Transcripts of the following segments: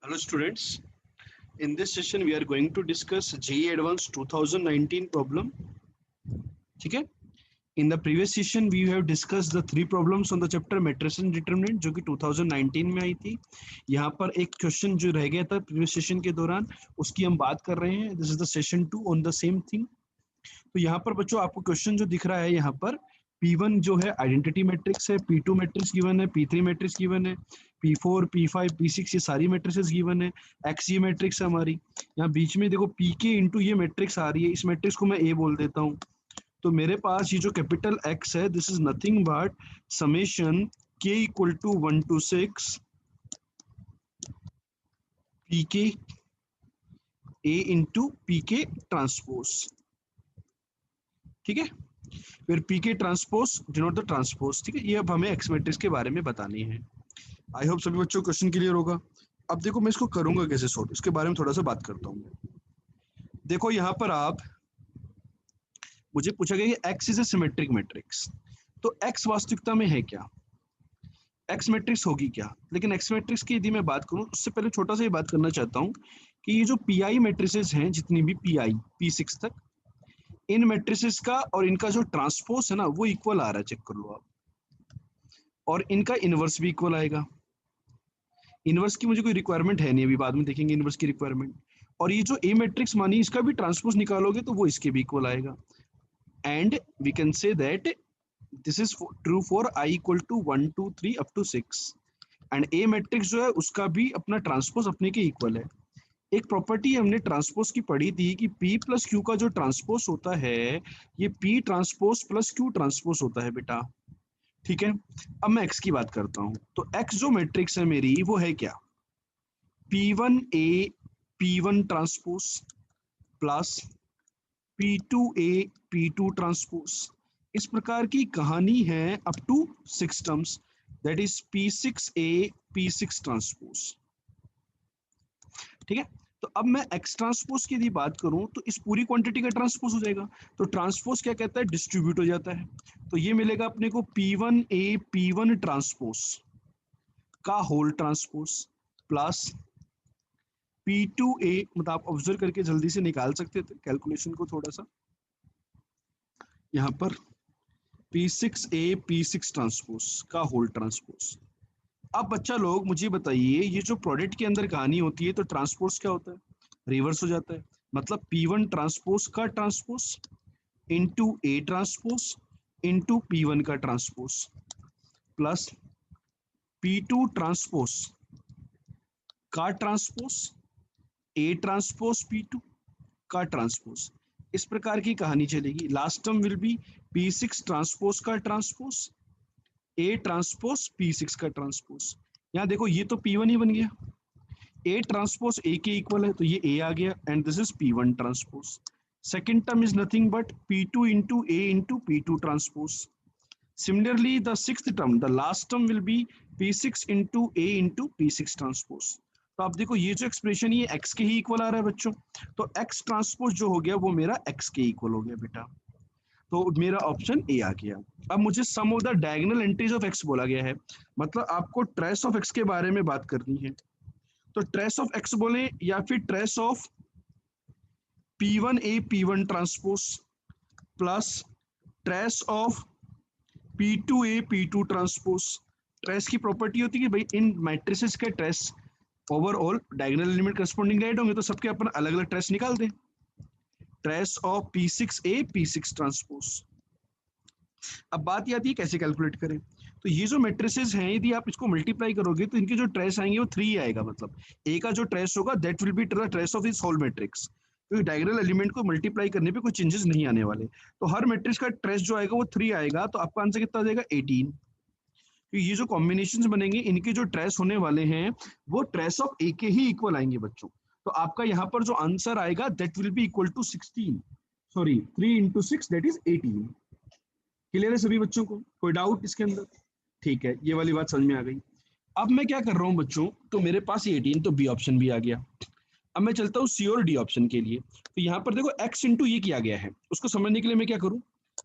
Hello students, in this session we are going to discuss JEE Advanced 2019 problem. ठीक है. In the previous session we have discussed the three problems on the chapter matrices and determinant जो कि 2019 में आई थी. यहाँ पर एक question जो रह गया था previous session के दौरान उसकी हम बात कर रहे हैं. This is the session 2 on the same thing. तो यहाँ पर बच्चों आपको क्वेश्चन जो दिख रहा है यहाँ पर P1 जो है आइडेंटिटी मैट्रिक्स है, P2 मैट्रिक्स गिवन है, P3 मैट्रिक्स गिवन है, P4, P5, P6 ये सारी मैट्रिसेस गिवन है, X ये मैट्रिक्स है हमारी. यहाँ बीच में देखो PK इंटू ये मैट्रिक्स आ रही है, इस मैट्रिक्स को मैं A बोल देता हूँ. तो मेरे पास ये जो कैपिटल X है this is nothing but summation K equal to 1 to 6 PK A into PK transpose. ठीक है, फिर PK transpose denote the transpose. ठीक है, ये अब हमें एक्स मैट्रिक्स के बारे में बतानी है. आई होप सभी बच्चों को क्वेश्चन क्लियर होगा. अब देखो मैं इसको करूंगा कैसे सॉल्व, इसके बारे में थोड़ा सा बात करता हूँ. देखो यहाँ पर आप मुझे पूछा गया कि x is a symmetric matrix. तो एक्स वास्तविकता में है क्या, एक्स मैट्रिक्स होगी क्या. लेकिन एक्स मैट्रिक्स की यदि मैं बात करूं उससे पहले छोटा सा ये बात करना चाहता हूं कि ये जो पीआई मैट्रिसेस हैं जितनी भी पीआई P6 तक, इन मैट्रिसेस का और इनका जो ट्रांसपोज है ना वो इक्वल आ रहा है. चेक कर लो आप. और इनका इनवर्स भी इक्वल आएगा. इनवर्स की मुझे कोई रिक्वायरमेंट है नहीं, अभी बाद में देखेंगे इनवर्स की रिक्वायरमेंट. और ये जो ए मैट्रिक्स मानी इसका भी ट्रांसपोज निकालोगे तो वो इसके भी इक्वल आएगा. And we can say that this is true for i equal to 1 2 3 up to 6. And a matrix जो है उसका भी अपना ट्रांसपोज अपने के इक्वल है. एक प्रॉपर्टी हमने ट्रांसपोज की पढ़ी थी कि P प्लस Q का जो ट्रांसपोज होता है ये P transpose plus Q transpose होता है बेटा. ठीक है, अब मैं x की बात करता हूं. तो x जो मैट्रिक्स है मेरी वो है क्या, P1A P1 transpose plus P2A P2 transpose. इस प्रकार की कहानी है up to 6 terms, that is P6A P6 transpose. ठीक है, तो अब मैं x ट्रांसपोज की यदि बात करूं तो इस पूरी क्वांटिटी का ट्रांसपोज हो जाएगा. तो ट्रांसपोज क्या कहता है, डिस्ट्रीब्यूट हो जाता है. तो ये मिलेगा अपने को P1A P1 ट्रांसपोज का होल ट्रांसपोज प्लस P2A, मतलब आप ऑब्जर्व करके जल्दी से निकाल सकते थे कैलकुलेशन को थोड़ा सा. यहाँ पर P6A P6 ट्रांसपोज का होल ट्रांसपोज. अब बच्चा लोग मुझे बताइए ये जो प्रोडक्ट के अंदर कहानी होती है तो ट्रांसपोज क्या होता है, रिवर्स हो जाता है. मतलब P1 ट्रांसपोज का transpose into A transpose into P1 का ट्रांसपोज प्लस P2 ट्रांसपोज का ट्रांसपोज A ट्रांसपोज P2 का ट्रांसपोज. इस प्रकार की कहानी चलेगी. Last term will be P6 transpose का ट्रांसपोज A ट्रांसपोज P6 का ट्रांसपोज. यहाँ देखो ये तो P1 ही बन गया, A ट्रांसपोज A के इक्वल है तो ये A आ गया and this is P1 transpose. Second term is nothing but P2 into A into P2 transpose. Similarly the sixth term, the last term will be P6 into A into P6 transpose. तो आप देखो ये जो expression ये x के ही equal आ रहा है बच्चों. तो x ट्रांसपोज जो हो गया वो मेरा x के इक्वल हो गया बेटा. तो मेरा ऑप्शन ए आ गया. अब मुझे sum of the diagonal entries of x बोला गया है, मतलब आपको ट्रेस ऑफ एक्स के बारे में बात करनी है. तो ट्रेस ऑफ एक्स बोले या फिर trace of P1A P1 transpose plus trace of P2A P2 transpose. Trace की प्रॉपर्टी होती है कि भाई इन मैट्रिसेस के trace overall diagonal element corresponding right होंगे तो सबके अपन अलग अलग ट्रेस निकाल दें. Trace of P6A P6 transpose. अब बात ये आती है कैसे कैलकुलेट करें. तो ये जो मैट्रिसेस हैं यदि आप इसको मल्टीप्लाई करोगे तो इनके जो ट्रेस आएंगे वो 3 आएगा. मतलब A का जो ट्रेस होगा that will be the trace of this whole matrix, क्योंकि डायगोनल एलिमेंट को मल्टीप्लाई करने पे कोई चेंजेस नहीं आने वाले. तो हर मैट्रिक्स का ट्रेस जो आएगा वो 3 आएगा. तो आपका आंसर कितना आ जाएगा 18. तो ये जो कॉम्बिनेशन बनेंगे इनके जो ट्रेस होने वाले हैं वो ट्रेस ऑफ A के ही इक्वल आएंगे बच्चों. तो आपका यहाँ पर जो आंसर आएगा that will be equal to 16, sorry 3 into 6 that is 18. Clear है सभी बच्चों को, कोई डाउट इसके अंदर. ठीक है, ये वाली बात समझ में आ गई. अब मैं क्या कर रहा हूँ बच्चों, तो मेरे पास 18 तो बी ऑप्शन भी आ गया. अब मैं चलता हूँ सी और डी ऑप्शन के लिए. तो यहाँ पर देखो x इंटू ये किया गया है, उसको समझने के लिए मैं क्या करूँ,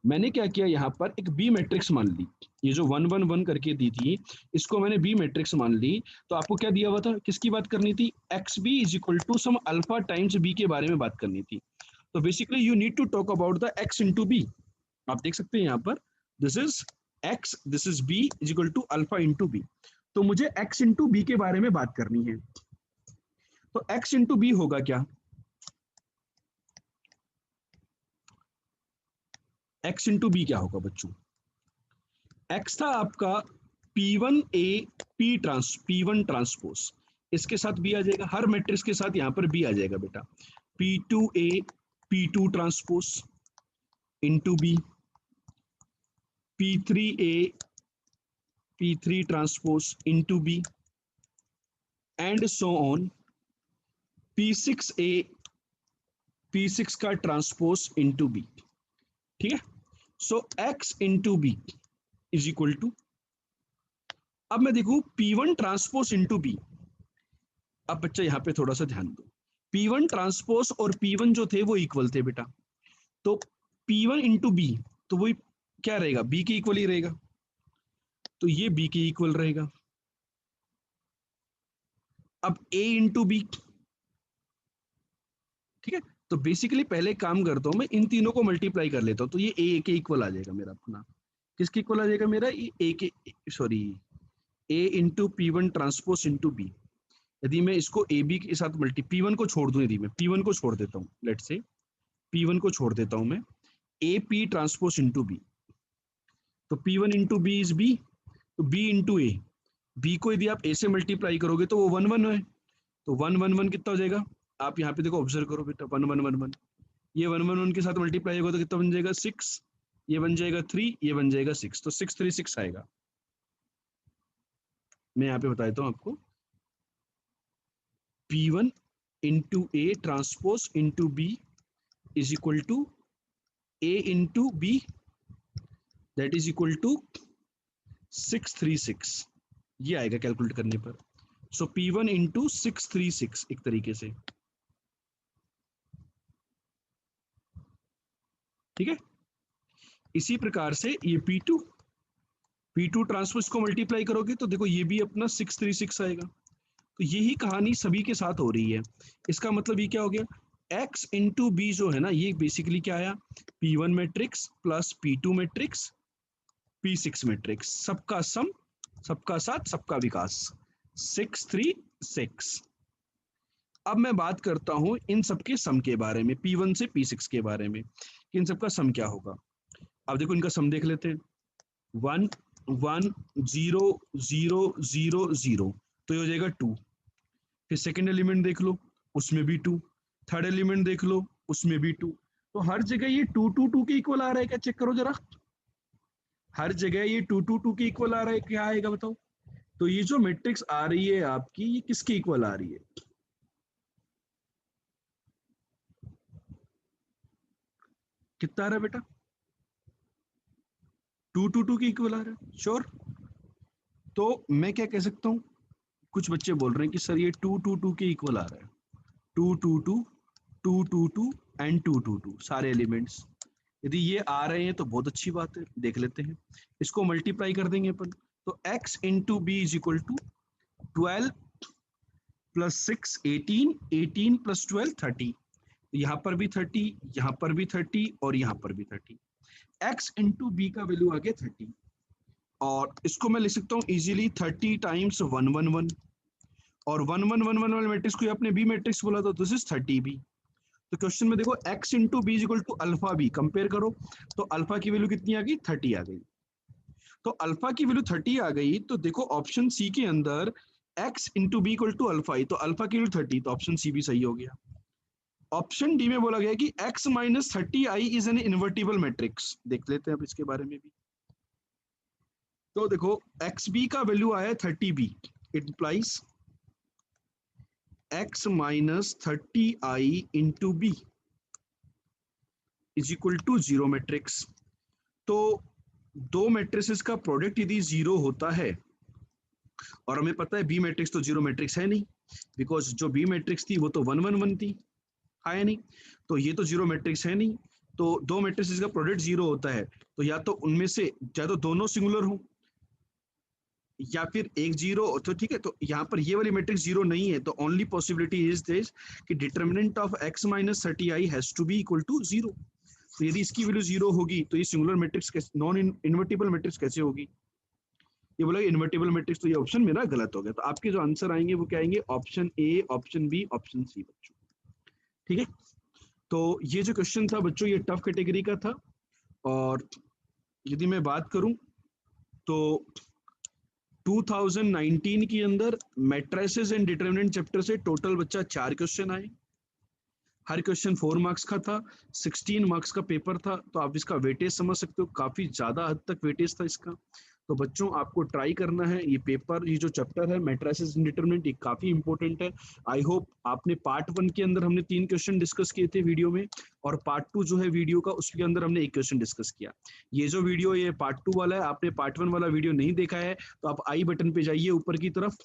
मैंने क्या किया, यहाँ पर एक बी मैट्रिक्स मान ली, ये जो 1 1 1 करके दी थी इसको मैंने बी मैट्रिक्स मान ली। तो आपको क्या दिया हुआ था, किसकी बात करनी थी, X B is equal to some alpha times B के बारे में बात करनी थी। तो basically you need to talk about the X into B. आप देख सकते हैं यहाँ पर this is X, this is B is equal to alpha into B. तो मुझे एक्स इंटू बी के बारे में बात करनी है। तो एक्स इंटू बी होगा क्या, एक्स इंटू बी क्या होगा बच्चों, एक्स था आपका P1A P1 ट्रांसपोज, इसके साथ बी आ जाएगा, हर मैट्रिक्स के साथ यहाँ पर बी आ जाएगा बेटा, P2A P2 transpose into B, P3A P3 transpose into B, and so on, P6A P6 का ट्रांसपोज इंटू बी। ठीक है, so x into B is equal to, अब मैं देखू P1 ट्रांसपोज इंटू बी। अब बच्चा यहाँ पे थोड़ा सा ध्यान दो, P1 ट्रांसपोज और P1 जो थे वो इक्वल थे बेटा, तो P1 इंटू बी, तो वही क्या रहेगा, बी के इक्वल ही रहेगा, तो ये बी के इक्वल रहेगा। अब A इंटू बी, ठीक है, तो बेसिकली पहले काम करता हूं मैं, इन तीनों को मल्टीप्लाई कर लेता हूं, तो ये A के इक्वल आ जाएगा मेरा अपना, किसके इक्वल आ जाएगा मेरा, ये A के, sorry A into P1 transpose into B. यदि मैं इसको ए बी के साथ P1 को छोड़ दूं, यदि मैं P1 को छोड़ देता हूँ, लेट से P1 को छोड़ देता हूं मैं, A P transpose into B, तो P1 into B is B, तो बी इंटू ए, बी को यदि आप ए से मल्टीप्लाई करोगे तो वो 1 1 है, तो 1 1 1 कितना हो जाएगा, आप यहाँ पे देखो ऑब्जर्व करो बेटा, 1 1 1 1, ये 1 1 1 के साथ मल्टीप्लाई होगा तो कितना बन जाएगा 6, ये बन जाएगा 3, ये बन जाएगा 6, तो 6 3 6 आएगा। मैं यहाँ पे बता देता हूँ आपको, P1 into A transpose into B is equal to A into B, that is equal to 636, ये आएगा कैलकुलेट करने पर। सो P1 इंटू 636 एक तरीके से, ठीक है। इसी प्रकार से ये P2 ट्रांसपोज को मल्टीप्लाई करोगे तो देखो ये भी अपना 636 आएगा। तो यही कहानी सभी के साथ हो रही है। इसका मतलब ये क्या हो गया, x इंटू बी जो है ना, ये बेसिकली क्या आया, P1 matrix plus P2 matrix P6 matrix, सबका सम, सबका साथ, सबका विकास, 636। अब मैं बात करता हूं इन सबके सम के बारे में, P1 से P6 के बारे में, कि इन सबका सम क्या होगा। अब देखो इनका सम देख लेते हैं, 1 1 0 0 0 0, तो ये हो जाएगा 2। फिर सेकेंड एलिमेंट देख लो, उसमें भी 2, थर्ड एलिमेंट देख लो, उसमें भी 2। तो हर जगह ये 2 2 2 के इक्वल आ रहा है क्या, चेक करो जरा, हर जगह ये 2 2 2 के इक्वल आ रहा है, क्या आएगा बताओ। तो ये जो मैट्रिक्स आ रही है आपकी, ये किसके इक्वल आ रही है, कितना आ रहा है बेटा, 2 2 2 के इक्वल आ रहा है, श्योर। तो मैं क्या कह सकता हूँ, कुछ बच्चे बोल रहे हैं कि सर ये 2 2 2 के इक्वल आ रहा है, 2 2 2 2 2 2 एंड 2 2 2 सारे एलिमेंट्स, यदि ये आ रहे हैं तो बहुत अच्छी बात है, देख लेते हैं, इसको मल्टीप्लाई कर देंगे अपन। तो x into B is equal to 12 plus 6 18, 18 plus 12 30, यहाँ पर भी 30, यहाँ पर भी 30 और यहाँ पर भी 30, x इंटू बी का वैल्यू आ गया 30, और इसको मैं लिख सकता हूँ इजीली 30 टाइम्स 1 1 1, और 1 1 1 1 वाले मैट्रिक्स को आपने बी मैट्रिक्स बोला, तो दिस इज 30 बी। तो क्वेश्चन में देखो x into B is equal to alpha B, compare करो, तो अल्फा की वैल्यू कितनी आ गई, 30 आ गई। तो अल्फा की वैल्यू 30 आ गई, तो देखो ऑप्शन सी के अंदर x into B equal to alpha ही, तो अल्फा की वैल्यू 30, तो ऑप्शन सी भी सही हो गया। ऑप्शन डी में बोला गया कि x minus 30i is an invertible matrix, देख लेते हैं अब इसके बारे में भी। तो देखो एक्स बी का वैल्यू आया 30b, it implies x minus 30i into B is equal to 0 matrix. तो दो मैट्रिसेस का प्रोडक्ट यदि 0 होता है, और हमें पता है बी मैट्रिक्स तो 0 मैट्रिक्स है नहीं, बिकॉज जो बी मैट्रिक्स थी वो तो 1 1 1 थी, है नहीं, तो ये तो 0 मैट्रिक्स है नहीं। तो दो मैट्रिसेस का प्रोडक्ट जीरो होता है, तो या तो उनमें से या तो दोनों सिंगुलर हो या फिर एक जीरो, तो ठीक है। तो यहाँ पर ये वाली मैट्रिक्स जीरो नहीं है, तो ओनली पॉसिबिलिटी इज दिस कि determinant of x minus 30i has to be equal to zero. तो यदि इसकी वैल्यू जीरो होगी तो ये singular matrix non invertible matrix कैसे होगी? ये बोला इन्वर्टिबल मैट्रिक्स, तो ये ऑप्शन मेरा गलत हो गया। तो आपके जो आंसर आएंगे वो क्या आएंगे? Option A, option B, option C बच्चों। ठीक है, तो ये जो क्वेश्चन था बच्चों ये टफ कैटेगरी का था। और यदि मैं बात करूं तो 2019 के अंदर मैट्रिसेस एंड डिटरमिनेंट चैप्टर से टोटल बच्चा 4 क्वेश्चन आए। हर क्वेश्चन 4 मार्क्स का था, 16 मार्क्स का पेपर था। तो आप इसका वेटेज समझ सकते हो, काफी ज्यादा हद तक वेटेज था इसका। तो बच्चों आपको ट्राई करना है ये पेपर, ये जो चैप्टर है मैट्रिसेस एंड डिटरमिनेंट, ये काफी इंपॉर्टेंट है। आई होप आपने पार्ट 1 के अंदर हमने 3 क्वेश्चन डिस्कस किए थे वीडियो में, और पार्ट 2 जो है वीडियो का उसके अंदर हमने 1 क्वेश्चन डिस्कस किया। ये जो वीडियो ये पार्ट 2 वाला है, आपने पार्ट 1 वाला वीडियो नहीं देखा है तो आप आई बटन पे जाइए ऊपर की तरफ,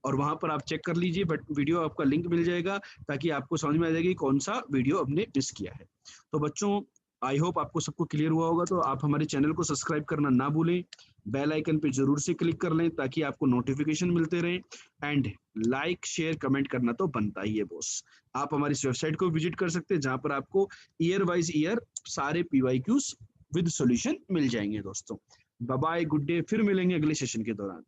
और वहां पर आप चेक कर लीजिए, बट वीडियो आपका लिंक मिल जाएगा, ताकि आपको समझ में आ जाएगी कौन सा वीडियो हमने मिस किया है। तो बच्चों आई होप आपको सबको क्लियर हुआ होगा। तो आप हमारे चैनल को सब्सक्राइब करना ना भूलें, बेल आइकन पे जरूर से क्लिक कर लें ताकि आपको नोटिफिकेशन मिलते रहे, एंड लाइक शेयर कमेंट करना तो बनता ही है बॉस। आप हमारी इस वेबसाइट को विजिट कर सकते हैं जहां पर आपको ईयर वाइज ईयर सारे PYQs विद सॉल्यूशन मिल जाएंगे दोस्तों। बाय बाय, गुड डे, फिर मिलेंगे अगले सेशन के दौरान।